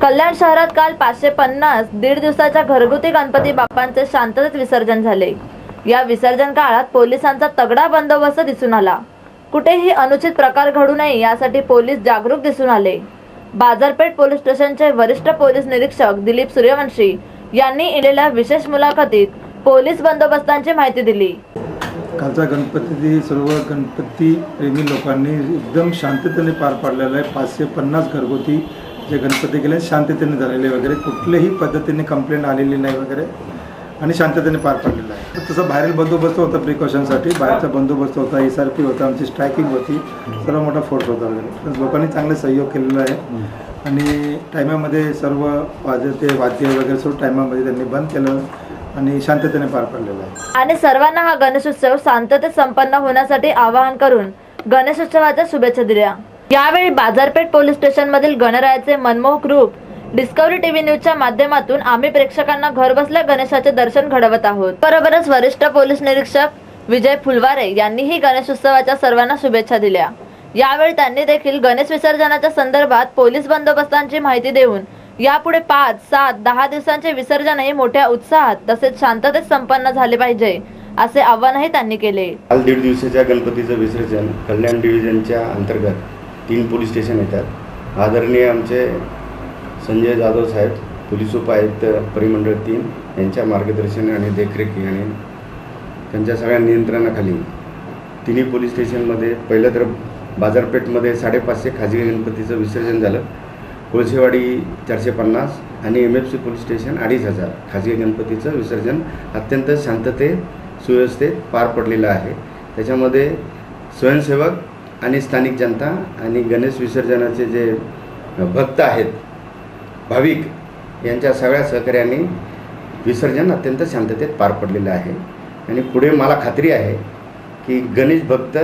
कल्याण शहरात काल 550 दीड दिवसाच्या घरगुती गणपती बाप्पांचे शांततेत विसर्जन झाले। या विसर्जन काळात पोलिसांचा तगडा बंदोबस्त दिसून आला। कुठेही अनुचित प्रकार घडू नये यासाठी पोलीस जागरूक दिसून आले। बाजारपेठ पोलीस स्टेशनचे वरिष्ठ पोलीस निरीक्षक दिलीप सूर्यवंशी यांनी दिलेल्या विशेष मुलाखतीत पोलीस बंदोबस्तांची माहिती दिली। कालचा गणपती सर्व गणपती प्रेमी लोकांनी एकदम शांततेने पार पाडलेला आहे। 550 घरगुती जे गणपती गेले शांततेने झालेले वगैरे, कुठल्याही पद्धतीने कंप्लेंट आलेली नाही वगैरे आणि शांततेने पार पाडलेला आहे। तसं बाहेरील बंदोबस्त होता, प्रिकॉशनसाठी बाहेरचा बंदोबस्त होता, SRP होता, आमची स्ट्रायकिंग होती, सर्व मोठा फोर्स होता वगैरे। तर लोकांनी चांगले सहयोग केलेला आहे आणि टायमामध्ये सर्व वाद्य वगैरे सर्व टायमामध्ये त्यांनी बंद केलं आणि शांततेने पार पडलेला आहे। आणि सर्वांना हा गणेशोत्सव शांततेत संपन्न होण्यासाठी आवाहन करून गणेशोत्सवाच्या शुभेच्छा दिल्या। यावेळी बाजारपेठ पोलीस स्टेशन मधील गणरायाचे मनमोहक रूप डिस्कवरी टीव्ही न्यूजच्या माध्यमातून आम्ही प्रेक्षकांना घरबसल्या गणेशाचे दर्शन घडवत आहोत। बरोबरच वरिष्ठ पोलीस निरीक्षक विजय फुलवारे यांनीही गणेशोत्सवाच्या सर्वांना शुभेच्छा दिल्या। यावेळी त्यांनी देखील गणेश विसर्जनाच्या संदर्भात पोलीस बंदोबस्तांची माहिती देऊन यापुढे 5, 7, 10 दिवसांचे विसर्जनही मोठ्या उत्साहात तसेच शांततेत संपन्न झाले पाहिजे असे आवाहनही त्यांनी केले। काल 1.5 दिवसाच्या गणपतीचं विसर्जन कल्याण डिव्हिजनच्या अंतर्गत 3 पोलीस स्टेशन येतात। आदरणीय आमचे संजय जाधव साहेब, पोलीस उपायुक्त परिमंडळ 3 यांच्या मार्गदर्शन आणि देखरेखी आणि त्यांच्या सगळ्या नियंत्रणाखाली तिन्ही पोलीस स्टेशनमध्ये पहिलं तर बाजारपेठमध्ये 550 खाजगी गणपतीचं विसर्जन झालं। कोळसेवाडी 450 आणि MFC पोलीस स्टेशन 2500 खाजगी गणपतीचं विसर्जन अत्यंत शांततेत सुव्यवस्थेत पार पडलेलं आहे। त्याच्यामध्ये स्वयंसेवक आणि स्थानिक जनता आणि गणेश विसर्जनाचे जे भक्त आहेत, भाविक यांच्या सगळ्या सहकार्याने विसर्जन अत्यंत शांततेत पार पडलेलं आहे आणि पुढे मला खात्री आहे की गणेश भक्त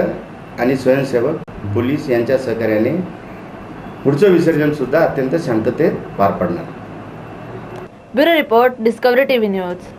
आणि स्वयंसेवक पोलीस यांच्या सहकार्याने पुढचं विसर्जनसुद्धा अत्यंत शांततेत पार पडणार। Bureau report, discovery TV news.